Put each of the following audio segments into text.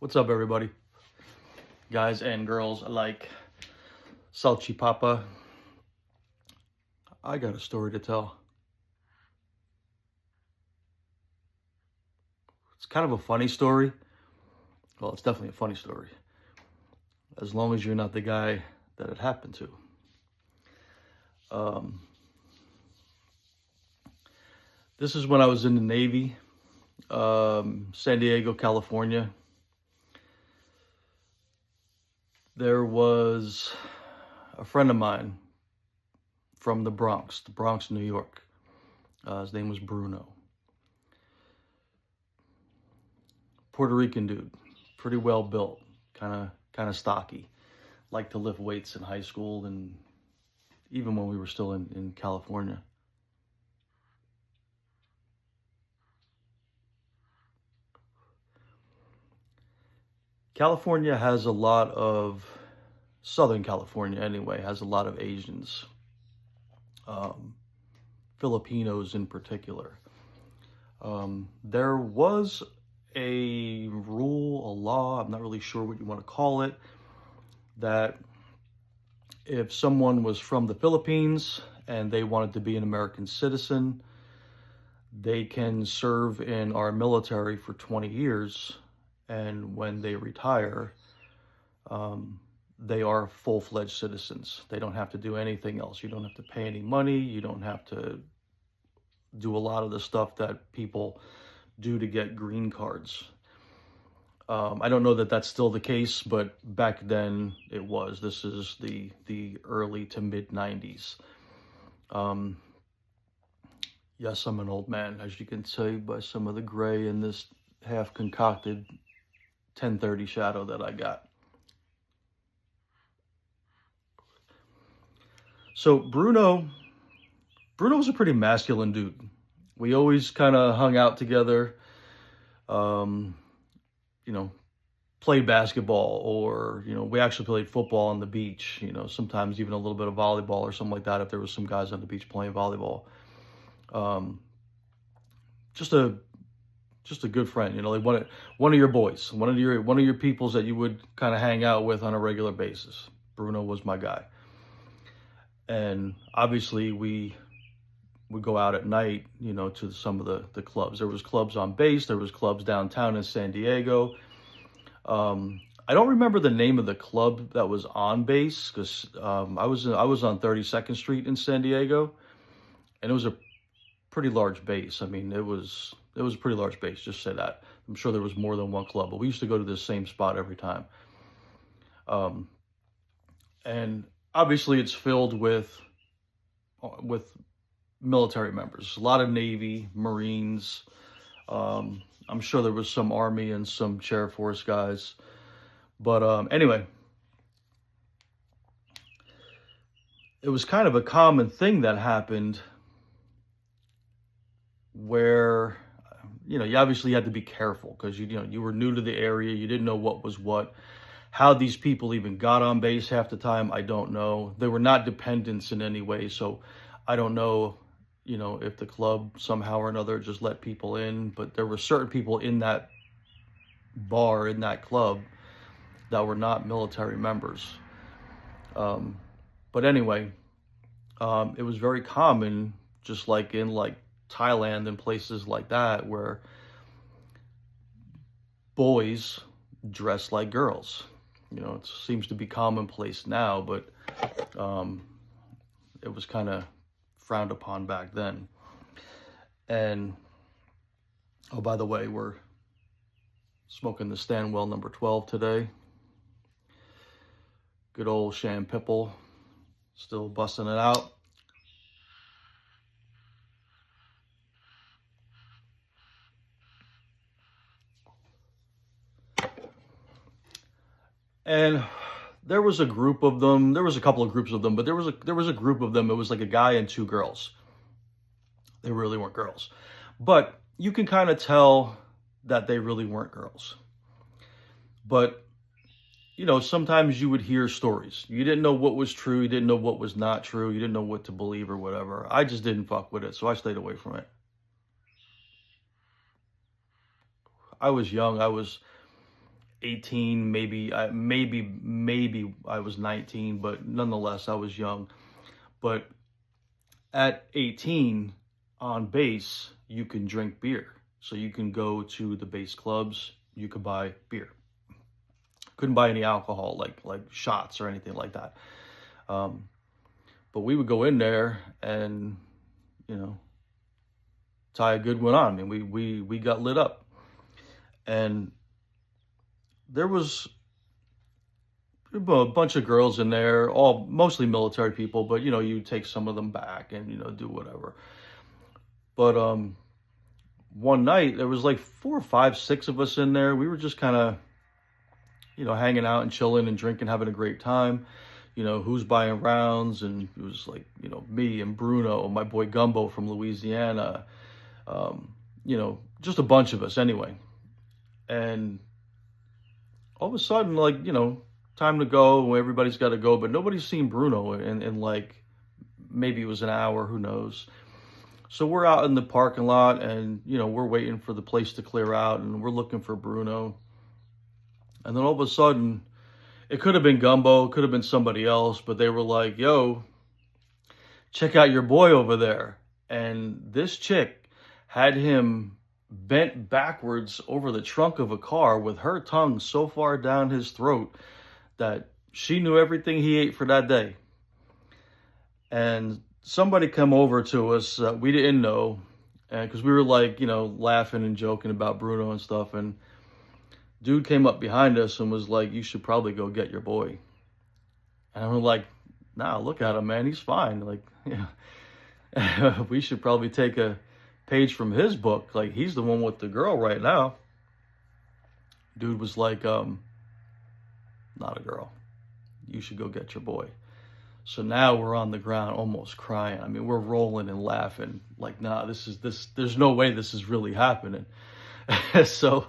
What's up, everybody? Guys and girls alike. Salchipapa. I got a story to tell. It's kind of a funny story. Well, it's definitely a funny story. As long as you're not the guy that it happened to. This is when I was in the Navy, San Diego, California. There was a friend of mine from the Bronx, New York. His name was Bruno. Puerto Rican dude, pretty well built, kind of stocky. Liked to lift weights in high school and even when we were still in California. California has a lot of, Southern California anyway, has a lot of Asians, Filipinos in particular. There was a rule, a law, I'm not really sure what you want to call it, that if someone was from the Philippines and they wanted to be an American citizen, they can serve in our military for 20 years. And when they retire, they are full-fledged citizens. They don't have to do anything else. You don't have to pay any money. You don't have to do a lot of the stuff that people do to get green cards. I don't know that that's still the case, but back then it was. This is the early to mid 90s. Yes, I'm an old man, as you can see by some of the gray in this half concocted 1030 shadow that I got. So Bruno was a pretty masculine dude. We always kind of hung out together, played basketball, or, we actually played football on the beach, sometimes even a little bit of volleyball or something like that if there was some guys on the beach playing volleyball. Just a good friend, like one of your boys, one of your peoples that you would kind of hang out with on a regular basis. Bruno was my guy. And obviously we would go out at night, to some of the clubs. There was clubs on base, there was clubs downtown in San Diego. I don't remember the name of the club that was on base because I was on 32nd Street in San Diego, and it was a pretty large base. I mean, it was a pretty large base, just say that. I'm sure there was more than one club, but we used to go to the same spot every time. And obviously it's filled with military members, a lot of Navy, Marines. I'm sure there was some Army and some Chair Force guys. But anyway, it was kind of a common thing that happened where, you obviously had to be careful because, you were new to the area. You didn't know what was what. How these people even got on base half the time, I don't know. They were not dependents in any way, so I don't know, if the club somehow or another just let people in. But there were certain people in that bar, in that club, that were not military members. But anyway, it was very common, just like in Thailand and places like that, where boys dress like girls. It seems to be commonplace now, but it was kind of frowned upon back then. And, oh, by the way, we're smoking the Stanwell number 12 today. Good old Sham Pipple, still busting it out. And there was a group of them. There was a couple of groups of them, but there was a group of them. It was like a guy and two girls. They really weren't girls, but you can kind of tell that they really weren't girls. But sometimes you would hear stories. You didn't know what was true. You didn't know what was not true. You didn't know what to believe or whatever. I just didn't fuck with it, so I stayed away from it. I was young. I was 18, maybe I was 19, but nonetheless I was young. But at 18 on base, you can drink beer. So you can go to the base clubs, you could buy beer. Couldn't buy any alcohol, like shots or anything like that. But we would go in there and, you know, tie a good one on. I mean, we got lit up. And there was a bunch of girls in there, all mostly military people, but, you know, you take some of them back and, you know, do whatever. But one night, there was like 4, 5, 6 of us in there. We were just kind of, you know, hanging out and chilling and drinking, having a great time. You know, who's buying rounds, and it was like, you know, me and Bruno, my boy Gumbo from Louisiana, you know, just a bunch of us anyway. And all of a sudden, like, you know, time to go, everybody's got to go, but nobody's seen Bruno in like, maybe it was an hour, who knows. So we're out in the parking lot and, you know, we're waiting for the place to clear out and we're looking for Bruno. And then all of a sudden, it could have been Gumbo, could have been somebody else, but they were like, yo, check out your boy over there. And this chick had him bent backwards over the trunk of a car with her tongue so far down his throat that she knew everything he ate for that day. And somebody come over to us that we didn't know, because we were like, you know, laughing and joking about Bruno and stuff. And dude came up behind us and was like, you should probably go get your boy. And we're like, nah, look at him, man. He's fine. Like, yeah, we should probably take a page from his book. Like, he's the one with the girl right now. Dude was like, not a girl. You should go get your boy. So now we're on the ground almost crying. I mean, we're rolling and laughing. Like, nah, there's no way this is really happening. So,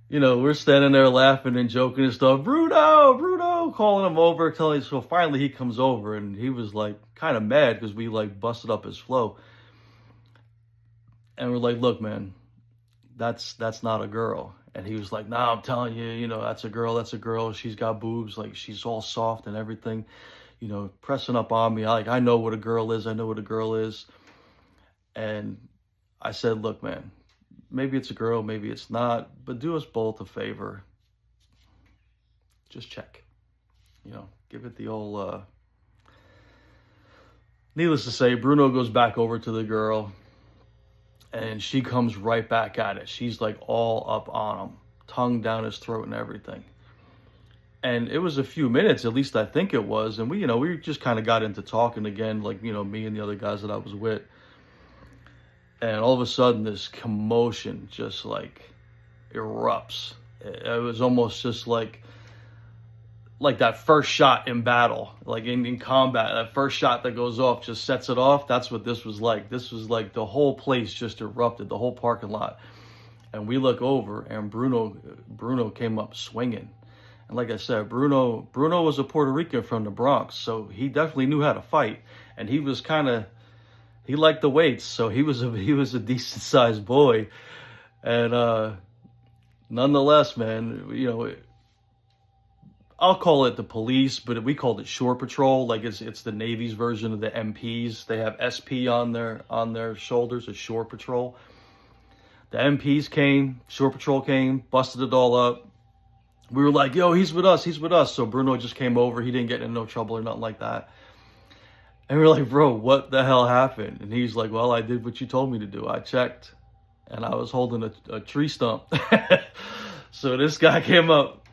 you know, we're standing there laughing and joking and stuff. Bruno, calling him over, telling. So finally he comes over and he was like kind of mad because we like busted up his flow. And we're like, look, man, that's not a girl. And he was like, nah, I'm telling you, you know, that's a girl. She's got boobs. Like, she's all soft and everything, you know, pressing up on me. I know what a girl is. And I said, look, man, maybe it's a girl, maybe it's not, but do us both a favor. Just check, you know, give it the old, needless to say, Bruno goes back over to the girl and she comes right back at it. She's like all up on him, tongue down his throat and everything. And it was a few minutes, at least I think it was. And we just kind of got into talking again, like, you know, me and the other guys that I was with. And all of a sudden, this commotion just like erupts. It was almost just like that first shot in battle, like in combat, that first shot that goes off just sets it off. That's what this was like. This was like the whole place just erupted, the whole parking lot. And we look over and Bruno came up swinging. And like I said, Bruno was a Puerto Rican from the Bronx, so he definitely knew how to fight. And he was he liked the weights, so he was a decent sized boy. And nonetheless, man, you know, I'll call it the police, but we called it Shore Patrol. Like it's the Navy's version of the MPs. They have SP on their shoulders as Shore Patrol. The MPs came, Shore Patrol came, busted it all up. We were like, yo, he's with us. So Bruno just came over. He didn't get in no trouble or nothing like that. And we were like, bro, what the hell happened? And he's like, well, I did what you told me to do. I checked, and I was holding a tree stump. So this guy came up,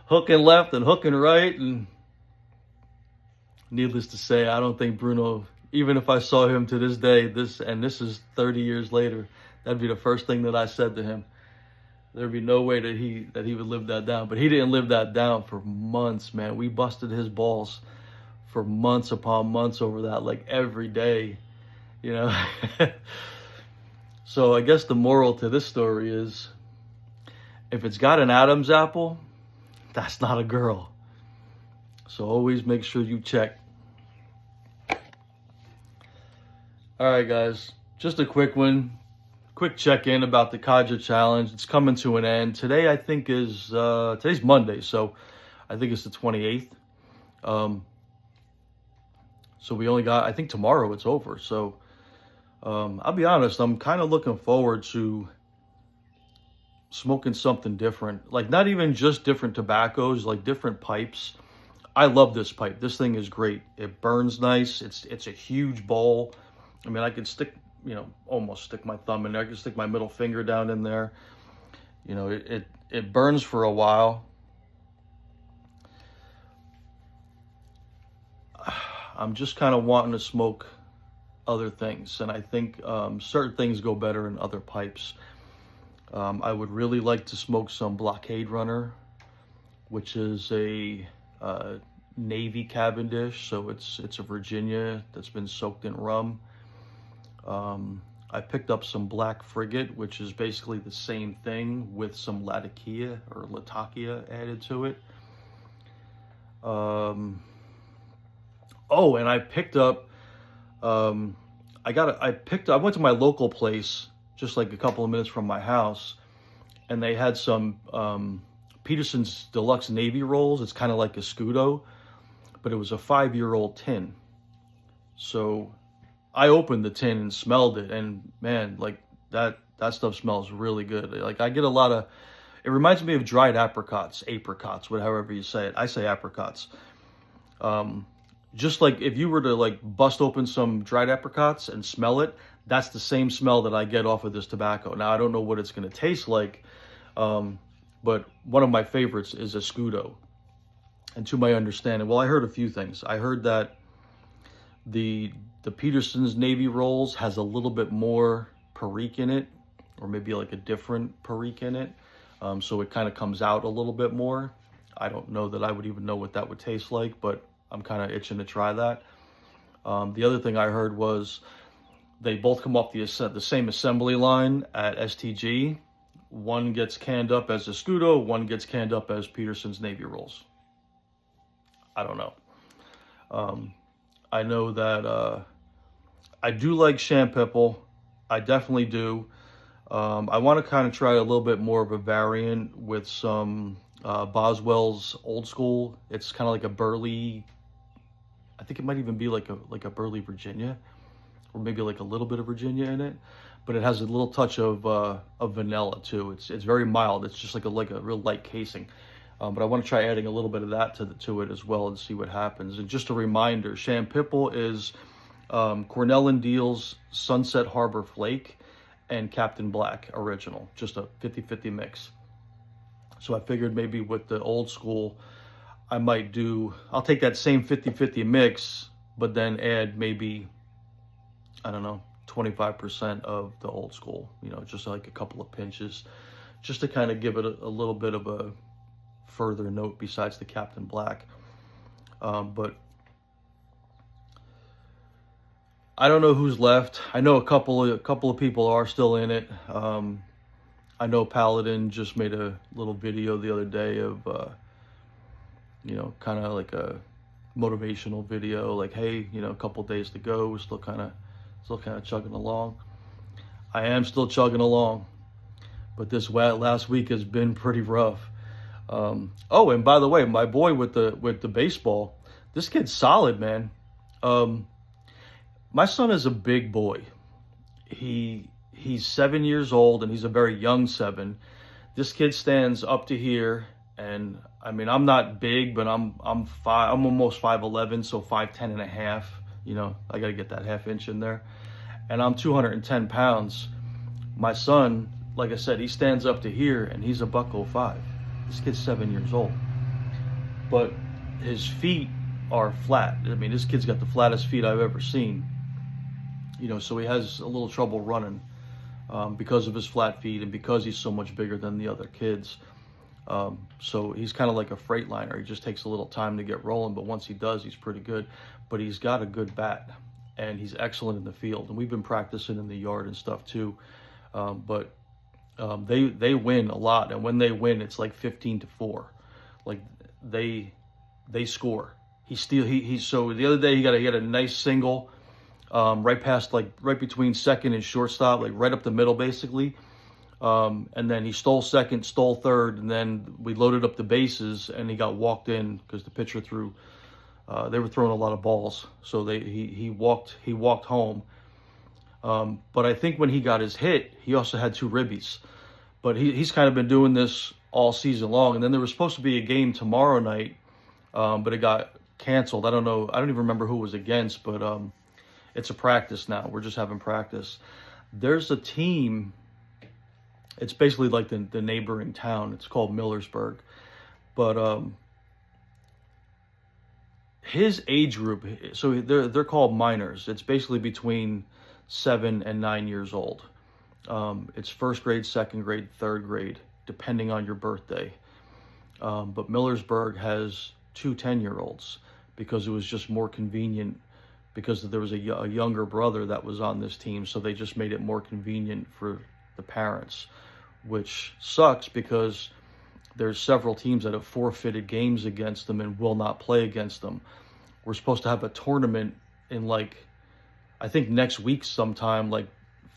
hooking left and hooking right. And needless to say, I don't think Bruno, even if I saw him to this day, this is 30 years later, that'd be the first thing that I said to him. There'd be no way that he would live that down. But he didn't live that down for months, man. We busted his balls for months upon months over that, like every day, you know. So I guess the moral to this story is, if it's got an Adam's apple, that's not a girl. So always make sure you check. All right, guys, just a quick one. quick check-in about the Kaja Challenge. It's coming to an end. Today, I think, is today's Monday, so I think it's the 28th. So we only got, I think tomorrow it's over. So I'll be honest, I'm kind of looking forward to smoking something different. Like, not even just different tobaccos, like different pipes. I love this pipe. This thing is great. It burns nice. It's a huge bowl. I mean, I could stick, almost stick my thumb in there. I could stick my middle finger down in there. It burns for a while. I'm just kind of wanting to smoke other things, and I think certain things go better in other pipes. I would really like to smoke some Blockade Runner, which is a Navy Cavendish, so it's a Virginia that's been soaked in rum. I picked up some Black Frigate, which is basically the same thing with some Latakia or Latakia added to it. Oh, and I picked up, I went to my local place just like a couple of minutes from my house, and they had some Peterson's Deluxe Navy rolls. It's kind of like a Scudo, but it was a 5-year-old tin. So I opened the tin and smelled it, and man, like that stuff smells really good. Like, I get a lot of, it reminds me of dried apricots, however you say it. I say apricots. Just like if you were to like bust open some dried apricots and smell it, that's the same smell that I get off of this tobacco. Now, I don't know what it's going to taste like, but one of my favorites is a Scudo. And to my understanding, well, I heard a few things. I heard that the Peterson's Navy Rolls has a little bit more Perique in it, or maybe like a different Perique in it. So it kind of comes out a little bit more. I don't know that I would even know what that would taste like, but I'm kind of itching to try that. The other thing I heard was they both come off the same assembly line at STG. One gets canned up as a Scudo, one gets canned up as Peterson's Navy Rolls. I don't know. I know that I do like Champipple. I definitely do. I want to kind of try a little bit more of a variant with some Boswell's Old School. It's kind of like a Burley. I think it might even be like a Burley Virginia, or maybe like a little bit of Virginia in it, but it has a little touch of vanilla too. It's very mild. It's just like a real light casing. But I want to try adding a little bit of that to it as well and see what happens. And just a reminder, Champipple is Cornell and Deal's Sunset Harbor Flake and Captain Black Original, just a 50-50 mix. So I figured maybe with the Old School, I'll take that same 50-50 mix, but then add maybe, I don't know, 25% of the Old School, just like a couple of pinches, just to kind of give it a little bit of a further note besides the Captain Black. But I don't know who's left. I know a couple of people are still in it. I know Paladin just made a little video the other day of, kind of like a motivational video, like, hey, a couple days to go. We're still kind of chugging along. I am still chugging along, but this last week has been pretty rough. Oh, and by the way, my boy with the baseball, this kid's solid, man. My son is a big boy. He's 7 years old, and he's a very young 7. This kid stands up to here, and I mean, I'm not big, but I'm almost 5'11", so 5'10" and a half. I got to get that half inch in there, and I'm 210 pounds. My son, like I said, he stands up to here, and he's a $105. This kid's 7 years old, but his feet are flat. I mean, this kid's got the flattest feet I've ever seen. So he has a little trouble running because of his flat feet and because he's so much bigger than the other kids. So he's kind of like a Freightliner. He just takes a little time to get rolling, but once he does, he's pretty good. But he's got a good bat, and he's excellent in the field. And we've been practicing in the yard and stuff too. But they win a lot, and when they win, it's like 15-4. Like they score. So the other day he had a nice single. right past, like, right between second and shortstop, like right up the middle, basically. And then he stole second, stole third, and then we loaded up the bases, and he got walked in because the pitcher threw. They were throwing a lot of balls, so he walked home. But I think when he got his hit, he also had two ribbies. But he's kind of been doing this all season long. And then there was supposed to be a game tomorrow night, but it got canceled. I don't know. I don't even remember who it was against, but it's a practice now. We're just having practice. There's a team. It's basically like the neighboring town. It's called Millersburg. But his age group, so they're called minors. It's basically between 7 and 9 years old. It's first grade, second grade, third grade, depending on your birthday. But Millersburg has two 10-year-olds because it was just more convenient, because there was a younger brother that was on this team, so they just made it more convenient for the parents, which sucks because there's several teams that have forfeited games against them and will not play against them. We're supposed to have a tournament in, like, I think next week sometime, like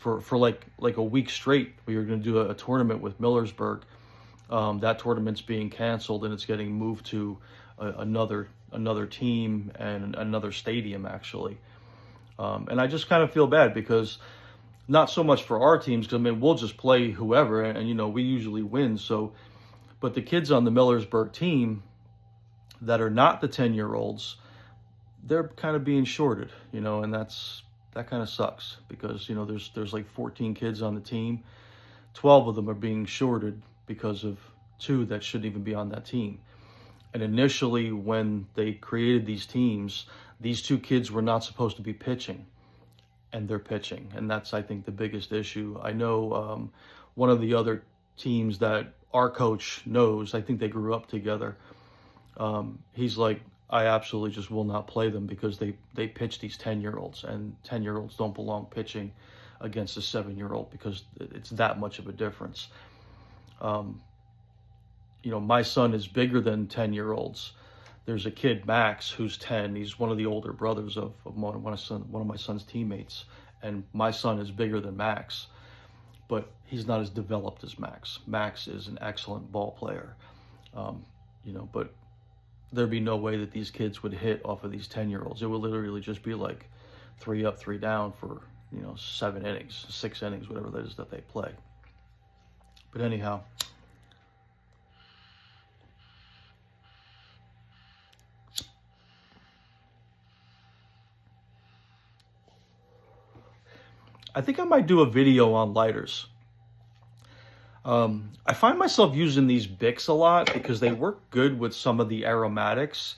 for like a week straight. We were going to do a tournament with Millersburg. That tournament's being canceled, and it's getting moved to another team and another stadium, actually. And I just kind of feel bad because, not so much for our teams, because I mean we'll just play whoever, and you know we usually win. So, but the kids on the Millersburg team that are not the 10-year-olds, they're kind of being shorted, you know, and that kind of sucks because, you know, there's like 14 kids on the team. 12 of them are being shorted because of two that shouldn't even be on that team. And initially, when they created these teams, these two kids were not supposed to be pitching, and they're pitching. And that's, I think, the biggest issue. I know one of the other teams that our coach knows, I think they grew up together. He's like, I absolutely just will not play them because they pitch these 10-year-olds, and 10-year-olds don't belong pitching against a 7-year-old because it's that much of a difference. You know, my son is bigger than 10-year-olds. There's a kid, Max, who's 10. He's one of the older brothers of one of my son's teammates, and my son is bigger than Max, but he's not as developed as Max. Max is an excellent ball player, you know, but there'd be no way that these kids would hit off of these 10-year-olds. It would literally just be like 3 up, 3 down for, you know, 7 innings, 6 innings, whatever it is that they play. But anyhow, I think I might do a video on lighters. I find myself using these Bics a lot because they work good with some of the aromatics,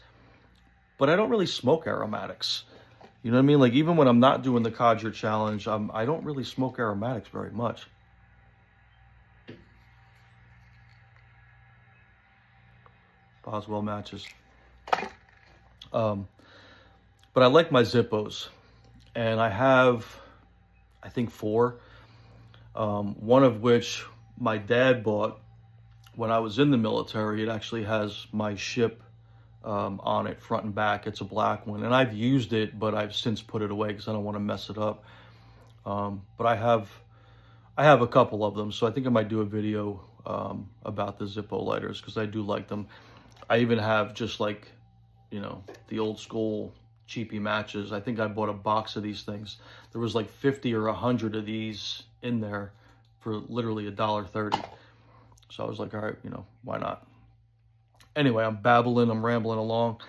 but I don't really smoke aromatics. You know what I mean? Like, even when I'm not doing the Codger Challenge, I don't really smoke aromatics very much. Boswell matches. But I like my Zippos, and I have, I think, 4. One of which my dad bought when I was in the military. It actually has my ship on it, front and back. It's a black one, and I've used it, but I've since put it away because I don't want to mess it up. But I have a couple of them, so I think I might do a video about the Zippo lighters because I do like them. I even have just, like, you know, the old school cheapy matches. I think I bought a box of these things. There was like 50 or 100 of these in there for literally $1.30. So I was like, all right, you know, why not? Anyway, I'm rambling along.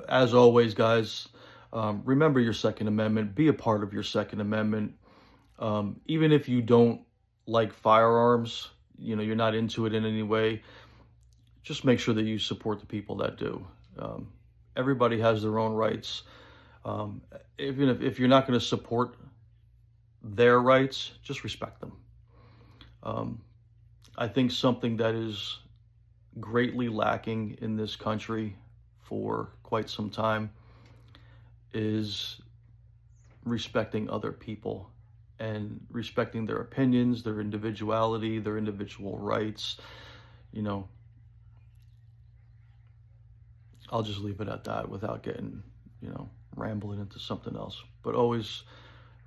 As always, guys, remember your Second Amendment. Be a part of your Second Amendment. Even if you don't like firearms, you know, you're not into it in any way, just make sure that you support the people that do. Everybody has their own rights. Even if you're not going to support their rights, just respect them. I think something that is greatly lacking in this country for quite some time is respecting other people and respecting their opinions, their individuality, their individual rights. You know, I'll just leave it at that without getting, you know, rambling into something else. But always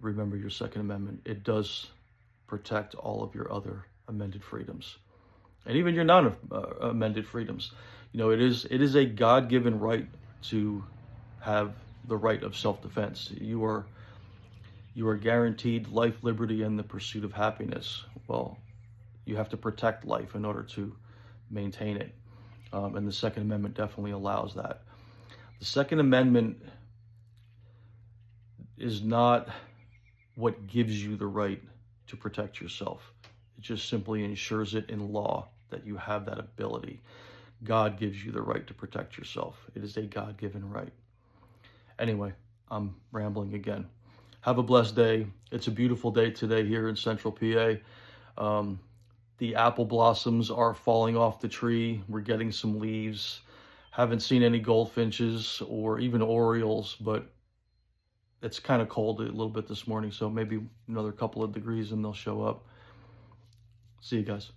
remember your Second Amendment. It does protect all of your other amended freedoms, and even your non-amended freedoms. You know, it is a God-given right to have the right of self-defense. You are guaranteed life, liberty, and the pursuit of happiness. Well, you have to protect life in order to maintain it. And the Second Amendment definitely allows that. The Second Amendment is not what gives you the right to protect yourself. It just simply ensures it in law that you have that ability. God gives you the right to protect yourself. It is a God-given right. Anyway, I'm rambling again. Have a blessed day. It's a beautiful day today here in Central PA. The apple blossoms are falling off the tree. We're getting some leaves. Haven't seen any goldfinches or even orioles, but it's kind of cold a little bit this morning, so maybe another couple of degrees and they'll show up. See you guys.